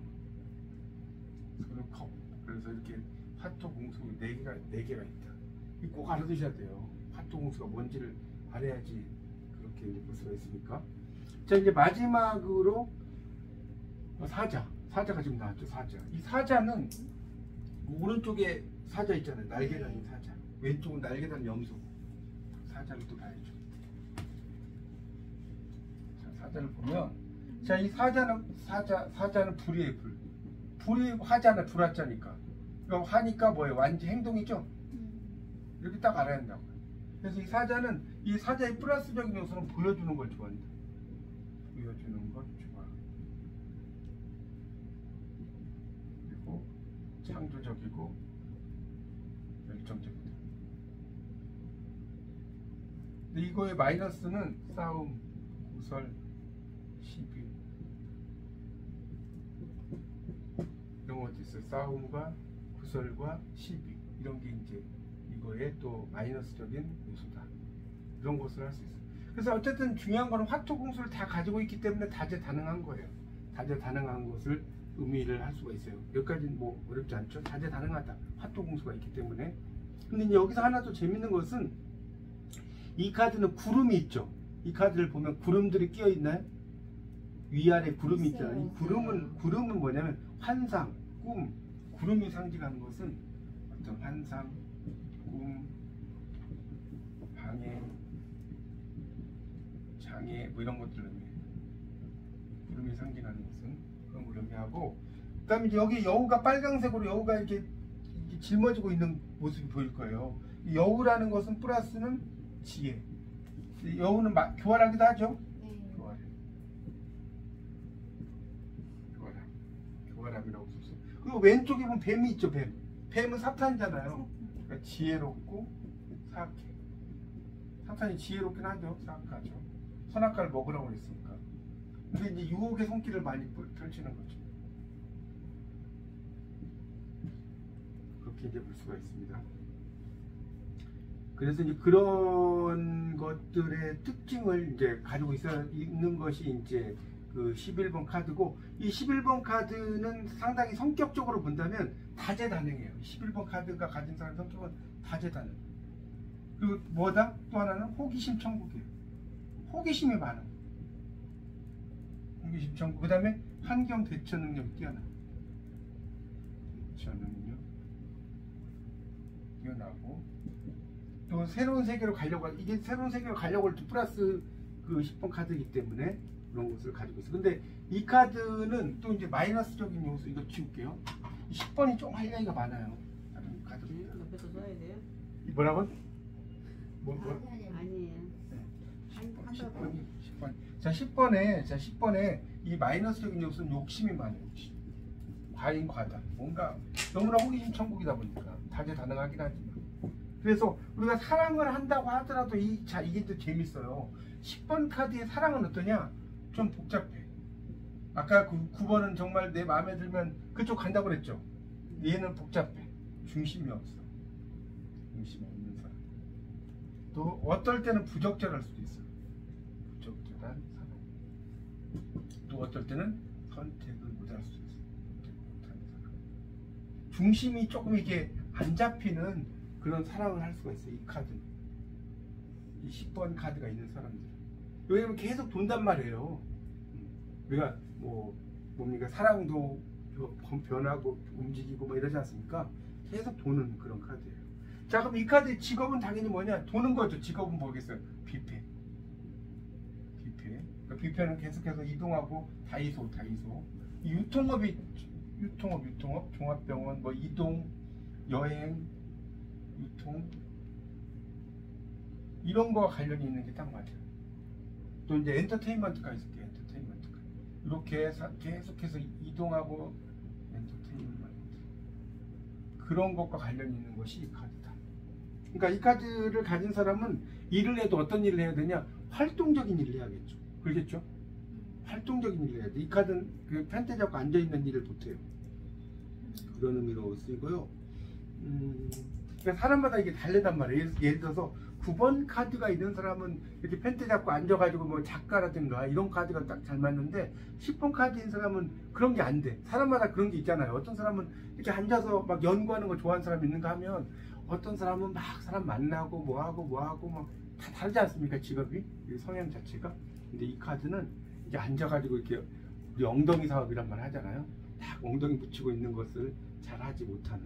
수는 컵. 그래서 이렇게 화토공수 4개가 있다. 이거 꼭 알아두셔야 돼요. 화토공수가 뭔지를 알아야지 그렇게 볼 수가 있으니까. 자, 이제 마지막으로 사자가 지금 나왔죠. 사자. 이 사자는 오른쪽에 사자 있잖아요. 날개 달린 사자. 왼쪽은 날개 달린 염소. 사자를 또 봐야죠. 자, 사자를 보면, 자, 이 사자는 불이에요. 불이 화자는 불화자니까. 그럼 화니까 뭐예요? 완지 행동이죠. 이렇게 딱 알아야 한다고. 그래서 이 사자는 이 사자의 플러스적인 요소는 보여주는 걸 좋아한다. 보여주는 걸 좋아. 그리고 창조적이고 열정적이다. 근데 이거의 마이너스는 싸움, 구설, 시비 이런 것도 있어요. 싸움과 구설과 시비 이런 게 이제 이거의 또 마이너스적인 요소다. 이런 것을 할 수 있어요. 그래서 어쨌든 중요한 거는 화토공수를 다 가지고 있기 때문에 다재다능한 거예요. 다재다능한 것을 의미를 할 수가 있어요. 여기까지는 뭐 어렵지 않죠. 다재다능하다. 화토공수가 있기 때문에. 근데 이제 여기서 하나 또 재밌는 것은 이 카드는 구름이 있죠. 이 카드를 보면 구름들이 끼어 있나요? 위아래 구름이 있잖아요. 이 구름은 뭐냐면 환상, 꿈, 구름이 상징하는 것은 어떤 환상, 꿈, 방해, 장애 뭐 이런 것들을 의미해요. 구름이 상징하는 것은 그런 걸 의미하고, 그다음에 이제 여기 여우가 빨강색으로 여우가 이렇게 짊어지고 있는 모습이 보일 거예요. 이 여우라는 것은 플러스는 지혜. 여우는 교활하기도 하죠. 네. 교활함이라고 썼어요. 그리고 왼쪽에 보면 뱀이 있죠. 뱀은 사탄이잖아요. 그러니까 지혜롭고 사악해. 사탄이 지혜롭긴 하죠. 사악하죠. 선악과를 먹으라고 했으니까. 근데 이제 유혹의 손길을 많이 펼치는 거죠. 그렇게 이제 볼 수가 있습니다. 그래서 이제 그런 것들의 특징을 이제 가지고 있는 것이 이제 그 11번 카드고, 이 11번 카드는 상당히 성격적으로 본다면 다재다능해요. 11번 카드가 가진 사람 성격은 다재다능. 그리고 뭐다? 또 하나는 호기심 천국이에요. 호기심이 많아. 호기심 천국. 그 다음에 환경 대처 능력이 뛰어나. 대처 능력 뛰어나고, 또 새로운 세계로 가려고, 이게 새로운 세계로 가려고 할 때 플러스 그 10번 카드이기 때문에 그런 것을 가지고 있어요. 근데 이 카드는 또 이제 마이너스적인 요소, 이거 지울게요. 10번이 좀 하이라이가 많아요. 다른 카드. 옆에서 써야 돼요? 이 뭐라고? 뭐? 아니에요. 10번. 자, 10번에 이 마이너스적인 요소는 욕심이 많아요. 욕심. 과잉 과다. 뭔가 너무나 호기심 천국이다 보니까 다재다능하긴 하지만. 그래서 우리가 사랑을 한다고 하더라도 이게 또 재밌어요. 10번 카드의 사랑은 어떠냐? 좀 복잡해. 아까 그 9번은 정말 내 마음에 들면 그쪽 간다고 그랬죠. 얘는 복잡해. 중심이 없어. 중심이 없는 사람. 또 어떨 때는 부적절할 수도 있어요. 부적절한 사람. 또 어떨 때는 선택을 못할 수도 있어요. 선택 못하는 사람. 중심이 조금 이게 안 잡히는 그런 사랑을 할 수가 있어요. 이 카드는. 이 10번 카드가 있는 사람들. 왜냐면 계속 돈단 말이에요. 우리가 뭡니까? 사랑도 변하고 움직이고 뭐 이러지 않습니까? 계속 도는 그런 카드예요. 자, 그럼 이 카드의 직업은 당연히 뭐냐? 도는 거죠. 직업은 뭐겠어요? 뷔페. 그러니까 뷔페는 계속해서 이동하고 다이소. 이 유통업, 종합병원, 뭐 이동, 여행, 유통 이런 거와 관련이 있는 게 딱 맞아요. 또 이제 엔터테인먼트가 있을게요. 엔터테인먼트가 이렇게 계속해서 이동하고 엔터테인먼트 그런 것과 관련이 있는 것이 이 카드다. 그러니까 이 카드를 가진 사람은 일을 해도 어떤 일을 해야 되냐? 활동적인 일을 해야겠죠. 그렇겠죠? 활동적인 일을 해야 돼. 이 카드는 그 펜트 잡고 앉아있는 일을 못해요. 그런 의미로 쓰이고요. 그러니까 사람마다 이게 다르단 말이에요. 예를 들어서 9번 카드가 있는 사람은 이렇게 펜트 잡고 앉아가지고 뭐 작가라든가 이런 카드가 딱 잘 맞는데 10번 카드인 사람은 그런 게 안 돼. 사람마다 그런 게 있잖아요. 어떤 사람은 이렇게 앉아서 막 연구하는 거 좋아하는 사람이 있는가 하면 어떤 사람은 막 사람 만나고 뭐하고 막 다 다르지 않습니까? 직업이 성향 자체가. 근데 이 카드는 이게 앉아가지고 이렇게 우리 엉덩이 사업이란 말 하잖아요. 딱 엉덩이 붙이고 있는 것을 잘 하지 못하는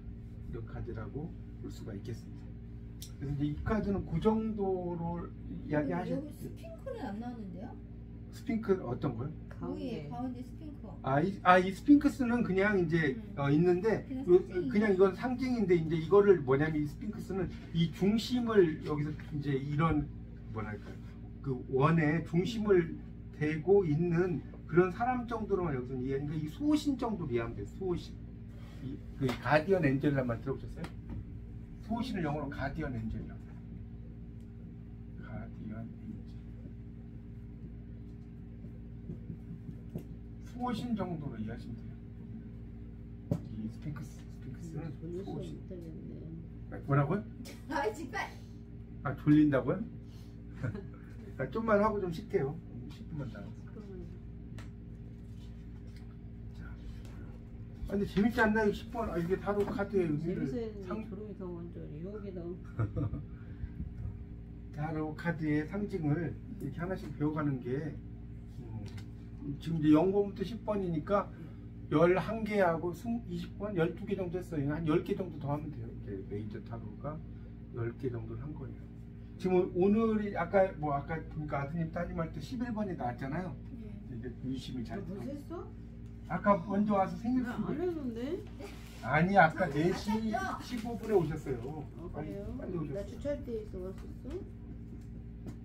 이런 카드라고 볼 수가 있겠습니다. 그래서 이제 이 카드는 그 정도로 이야기하셨. 여기 스핑크는 안 나왔는데요? 스핑크 어떤 거요? 가운데 스핑크. 이 스핑크스는 그냥 이제 있는데 그냥 이건 상징인데 이제 이거를 뭐냐면 이 스핑크스는 이 중심을 여기서 이제 이런 뭐랄까요? 그 원에 중심을 대고 있는 그런 사람 정도로만 여기서 이해하니까 이 수호신 정도로 이해하면 돼요. 수호신. 그 가디언 엔젤이란 말 들어보셨어요? 수호신을 영어로 가디언 엔젤이라고 해요. 가디언 엔젤. 수호신 정도로 이해하시면 돼요. 이 스핑크스는 수호신. 뭐라고요? 졸린다고요? 좀만 하고 좀 쉴게요. 10분만 더. 근데 재밌지 않나요? 10번 아, 이게 타로 카드의 의미를 재밌어야지. 조롱이 더 먼저 유혹이 더. 타로 카드의 상징을 이렇게 하나씩 배워가는 게 지금 이제 0번부터 10번이니까 11개하고 20번, 12개 정도 했어요. 한 10개 정도 더 하면 돼요. 이게 메이저 타로가 10개 정도를 한 거예요. 지금 오늘이 아까 보니까 아드님 따님 할 때 11번이 나왔잖아요. 예. 이제 유심히 잘 너 벌써 했어? 아까 먼저 와서 생일 나 안 했는데. 아니 아까 4시 15분에 오셨어요. 그래요? 빨리 나 오셨어요. 주차할 때 있어 왔었어?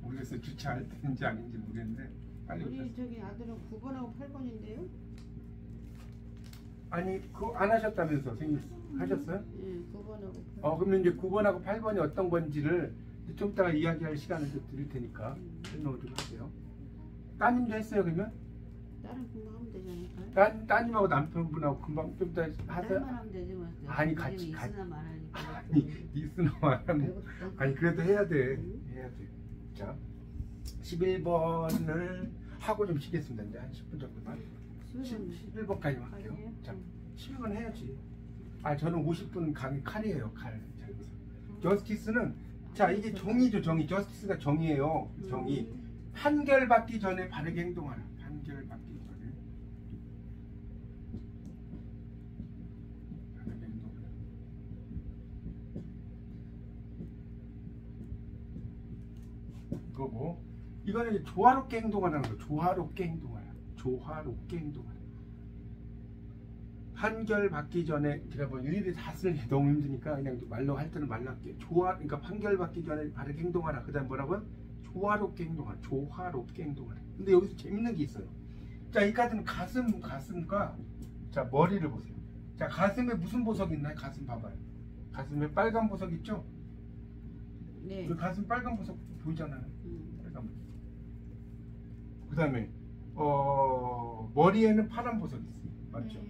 모르겠어요. 주차할 때인지 아닌지 모르겠는데 빨리 우리 오셨어요. 저기 아들은 9번하고 8번인데요? 아니 그거 안 하셨다면서 생일 하셨어요? 예, 9번하고 8번. 그러면 이제 9번하고 8번이 어떤 건지를 좀 이따가 이야기할 시간을 좀 드릴 테니까 설명을 좀 하세요. 따님도 했어요 그러면? 다른 금방 하면 되지 않을까요? 따님하고 남편분하고 금방 좀 이따 하세요? 딸만 하면 되지 뭐. 아니, 같이, 있으나 말하니까. 아니 이스나 말하는 알고 싶다. 아니 그래도 해야 돼. 해야 돼. 자 11번을 하고 좀 쉬겠습니다. 이제 한 10분 정도만. 11번까지만 할게요. 자 11번 해야지. 아 저는 50분 강의 칼이에요. 칼. 잘 보세요. 저스티스는 자 이게 정의죠. 정의. 저스티스가 정의예요. 정의. 판결받기 전에 바르게 행동하라. 판결받기 전에 바르게 행동하라. 이거고 이거는 이제 조화롭게 행동하라는 거. 조화롭게 행동하라. 조화롭게 행동하라. 판결 받기 전에 제가 뭐 일일이 다 쓰는 게 너무 힘드니까 그냥 말로 할 때는 말로 할게요. 그러니까 판결 받기 전에 바르게 행동하라. 그다음 뭐라고요? 조화롭게 행동하라. 조화롭게 행동하라. 근데 여기서 재밌는 게 있어요. 자, 이 카드는 가슴과 자 머리를 보세요. 자, 가슴에 무슨 보석 있나요? 가슴 봐봐요. 가슴에 빨간 보석 있죠? 네. 그 가슴 빨간 보석 보이잖아요. 빨간 보석. 그다음에 머리에는 파란 보석이 있어요. 맞죠?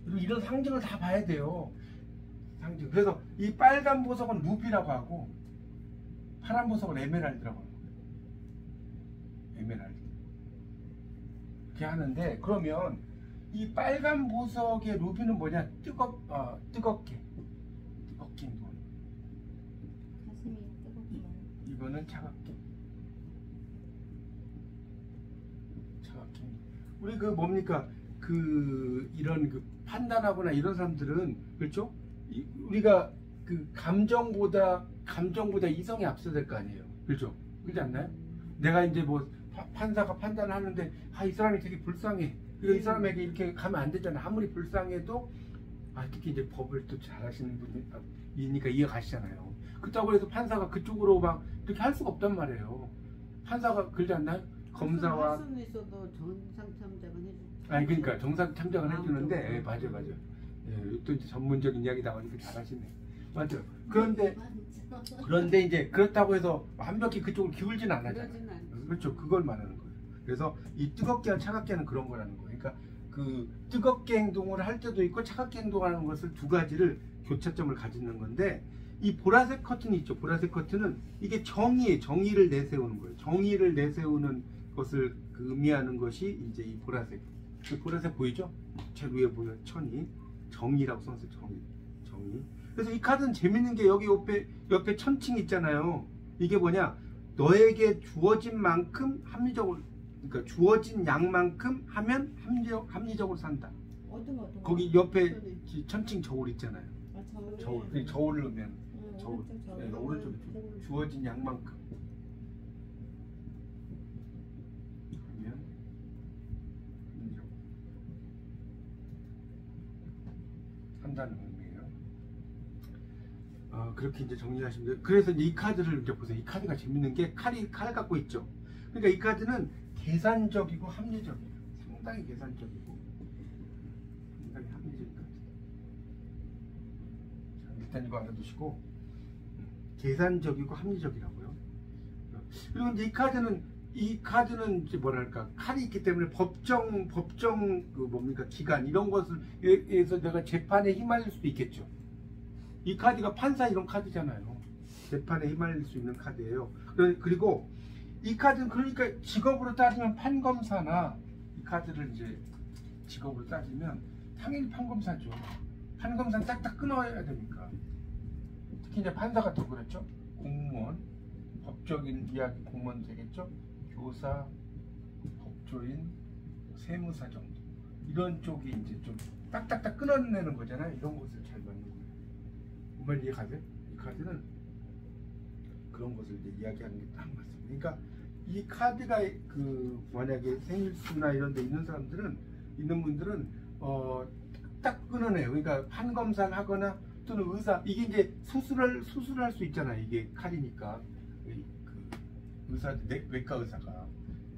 그리고 이런 상징을 다 봐야 돼요. 상징. 그래서 이 빨간 보석은 루비라고 하고 파란 보석은 에메랄드라고 합니다. 에메랄드. 이렇게 하는데 그러면 이 빨간 보석의 루비는 뭐냐? 뜨겁게 행동. 가슴이 뜨겁구나. 이거는 차갑게. 우리 그 뭡니까? 이런 판단하거나 이런 사람들은 그렇죠? 우리가 그 감정보다 이성이 앞서야 될 거 아니에요. 그렇죠? 그렇지 않나요? 내가 이제 뭐 판사가 판단을 하는데 이 사람이 되게 불쌍해. 그리고 이 사람에게 이렇게 가면 안 되잖아. 아무리 불쌍해도 특히 이제 법을 또 잘하시는 분이니까 이해가시잖아요. 그렇다고 해서 판사가 그쪽으로 막 이렇게 할 수가 없단 말이에요. 판사가 그러지 않나요? 검사와 할 수는 있어도 정상 참작은 해주죠. 아니 그러니까 정상 참작을 해주는데 맞아. 또 이제 전문적인 이야기 나오니까 잘하시네. 맞죠? 그런데 이제 그렇다고 해서 완벽히 그쪽을 기울지는 않았잖아요. 그러진 않지. 그렇죠. 그걸 말하는 거예요. 그래서 이 뜨겁게 하고 차갑게 하는 그런 거라는 거예요. 그러니까 그 뜨겁게 행동을 할 때도 있고 차갑게 행동하는 것을 두 가지를 교차점을 가지는 건데 이 보라색 커튼이 있죠. 보라색 커튼은 이게 정의를 내세우는 거예요. 정의를 내세우는 것을 의미하는 것이 이제 이 보라색. 그 보라색 보이죠? 제일 위에 보면 천이 정의라고 써있어요. 정의. 그래서 이 카드는 재밌는 게 여기 옆에 천칭 있잖아요. 이게 뭐냐? 너에게 주어진 만큼 합리적으로, 그러니까 주어진 양만큼 하면 합리적으로 산다. 어떤 거기 옆에 천칭 저울 있잖아요. 저울. 그 저울을 넣으면 저울. 오른쪽 저울. 네, 오른쪽에 주어진 양만큼. 그러면 한다는 의미예요. 그렇게 이제 정리하시면 돼요. 그래서 이제 이 카드를 이제 보세요. 이 카드가 재밌는 게 칼 갖고 있죠. 그러니까 이 카드는 계산적이고 합리적이에요. 상당히 계산적이고 상당히 합리적인 카드. 자, 일단 이거 알아두시고 계산적이고 합리적이라고요. 그리고 이제 이 카드는 이제 뭐랄까 칼이 있기 때문에 법정 그 뭡니까 기간 이런 것을 해서 내가 재판에 휘말릴 수도 있겠죠. 이 카드가 판사 이런 카드잖아요. 재판에 휘말릴 수 있는 카드예요. 그리고 이 카드는 그러니까 직업으로 따지면 판검사나 이 카드를 이제 직업으로 따지면 당연히 판검사죠. 판검사는 딱딱 끊어야 되니까. 특히 이제 판사가 더 그렇죠. 공무원, 법적인 이야기 공무원 되겠죠. 교사, 법조인, 세무사 정도. 이런 쪽이 이제 좀 딱딱딱 끊어내는 거잖아요. 이런 것을 잘 맞는 거예요. 정말 이해가세요? 이 카드는 그런 것을 이제 이야기하는 게 딱 맞습니다. 그러니까 이 카드가 그 만약에 생일수나 이런 데 있는 사람들은, 있는 분들은 딱 끊어내요. 그러니까 판검사를 하거나 또는 의사, 이게 이제 수술할 수 있잖아요. 이게 칼이니까. 그 의사, 외과 의사가.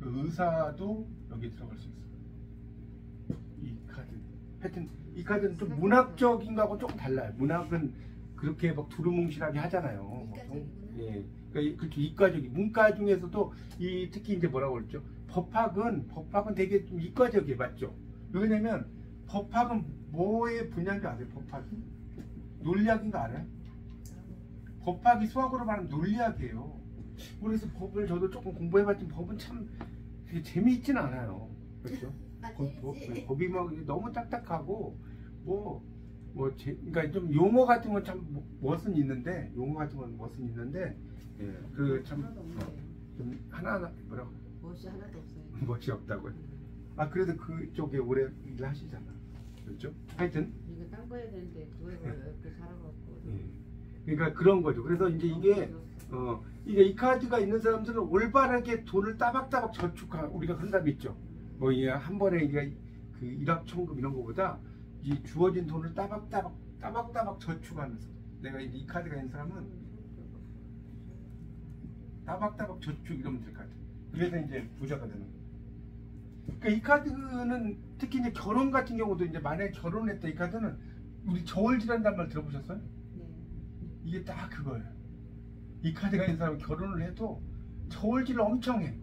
그 의사도 여기 들어갈 수 있어요. 이 카드. 하여튼 이 카드는 좀 문학적인 거하고 조금 달라요. 문학은 그렇게 막 두루뭉실하게 하잖아요. 예. 그러니까 그렇게 이과적인 문과 중에서도 이 특히 이제 뭐라고 그랬죠? 법학은 되게 좀 이과적이에요, 맞죠? 왜냐면 법학은 뭐의 분야인 줄 아세요? 법학이 논리학인 거 알아요? 법학이 수학으로 말하면 논리학이에요. 그래서 법을 저도 조금 공부해봤지만 법은 참 되게 재미있진 않아요. 그렇죠? 법이 막 너무 딱딱하고 그러니까 좀 용어 같은 건 참 멋은 있는데, 예, 그 참 좀 하나하나 뭐라고? 멋이 하나도 없어요. 멋이 없다고요? 아 그래도 그쪽에 오래 일을 하시잖아, 그렇죠? 하여튼 이거 딴 거 해야 되는데 그걸 이렇게 살아갖고. 예. 그러니까 그런 거죠. 그래서 이제 이게 이 카드가 있는 사람들은 올바르게 돈을 따박따박 저축하고, 우리가 그런 사람 있죠. 뭐 이게 한 번에 이게 그 일확천금 이런 거보다 이 주어진 돈을 따박따박 저축하면서, 내가 이 카드가 있는 사람은 따박따박 저축 이러면 될 것 같아요. 그래서 이제 부자가 되는 거예요. 그러니까 이 카드는 특히 이제 결혼 같은 경우도 이제 만약에 결혼했다, 이 카드는 우리 저울질한다는 말 들어보셨어요? 네. 이게 딱 그거예요. 이 카드가 있는 사람은 결혼을 해도 저울질을 엄청 해.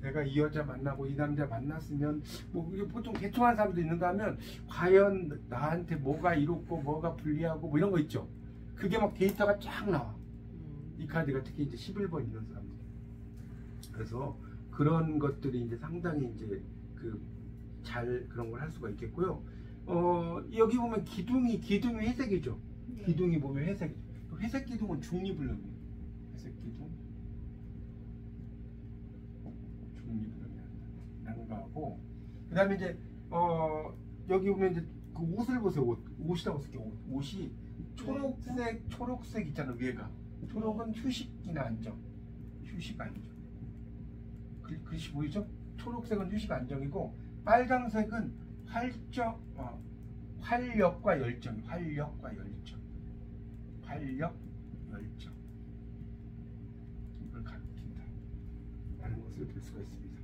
내가 이 여자 만나고 이 남자 만났으면 뭐 보통 대충하는 사람도 있는가 하면 과연 나한테 뭐가 이롭고 뭐가 불리하고 뭐 이런 거 있죠. 그게 막 데이터가 쫙 나와. 이 카드가 특히 이제 11번 있는 사람들. 그래서 그런 것들이 이제 상당히 이제 잘 그런 걸 할 수가 있겠고요. 여기 보면 기둥이 회색이죠. 네. 기둥이 보면 회색이죠. 회색 기둥은 중립을 의미해요. 회색 기둥. 중립을 거하고, 그 다음에 이제 여기 보면 이제 그 옷을 보세요. 옷이라고 쓸게요. 옷이 초록색 있잖아. 위에가 초록은 휴식이나 안정, 휴식 안정. 글씨 보이죠? 초록색은 휴식 안정이고, 빨강색은 활력과 열정. 이걸 가리킨다 라는 것을 볼 수가 있습니다.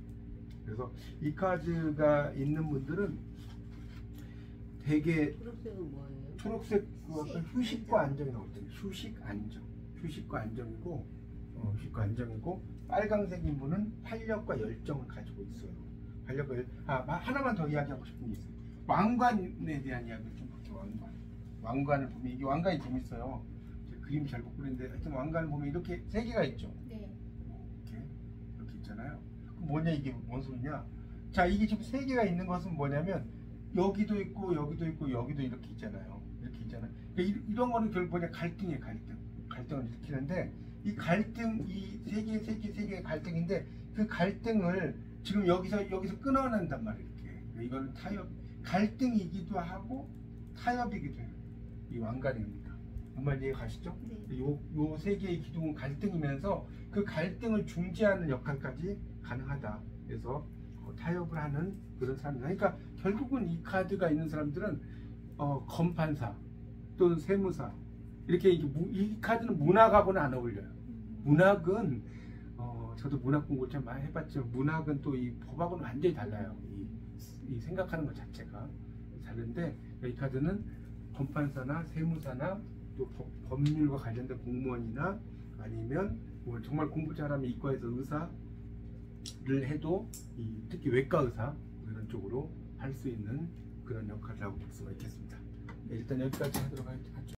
그래서 이 카드가 있는 분들은 되게 초록색은 뭐예요? 초록색 휴식과 안정이 나오거든요. 휴식과 안정이고, 휴식과 안정이고, 빨강색인 분은 활력과 열정을 가지고 있어요. 하나만 더 이야기하고 싶은 게 있어요. 왕관에 대한 이야기를 좀 볼게요. 왕관을 보면, 이게 왕관이 재밌어요. 그림 잘 못 그리는데 하여튼 왕관을 보면 이렇게 세 개가 있죠. 네. 이렇게 있잖아요. 그럼 뭐냐, 이게 뭔 소리냐? 자, 이게 지금 세 개가 있는 것은 뭐냐면 여기도 있고 여기도 있고 여기도 이렇게 있잖아요. 그러니까 이런 거는 결국 뭐냐, 갈등이에요. 갈등을 일으키는데, 이 갈등, 이 세 개의 갈등인데, 그 갈등을 지금 여기서 끊어낸단 말이에요. 이렇게. 이거는 갈등이기도 하고 타협이기도 해요. 이 왕관입니다. 정말 이해 가시죠? 네. 요 세 개의 기둥은 갈등이면서 그 갈등을 중재하는 역할까지 가능하다. 그래서 타협을 하는 그런 사람이다. 그러니까 결국은 이 카드가 있는 사람들은 검판사 또는 세무사, 이렇게 이 카드는 문학하고는 안 어울려요. 문학은 저도 문학 공부를 참 많이 해봤죠. 문학은 또 이 법하고는 완전히 달라요. 이 생각하는 것 자체가 다른데, 이 카드는 검판사나 세무사나 또 법률과 관련된 공무원이나 아니면 뭐 정말 공부 잘하면 이과에서 의사를 해도 특히 외과 의사 이런 쪽으로 할 수 있는 그런 역할을 하고 볼 수가 있겠습니다. 네, 일단 여기까지 하도록 하죠.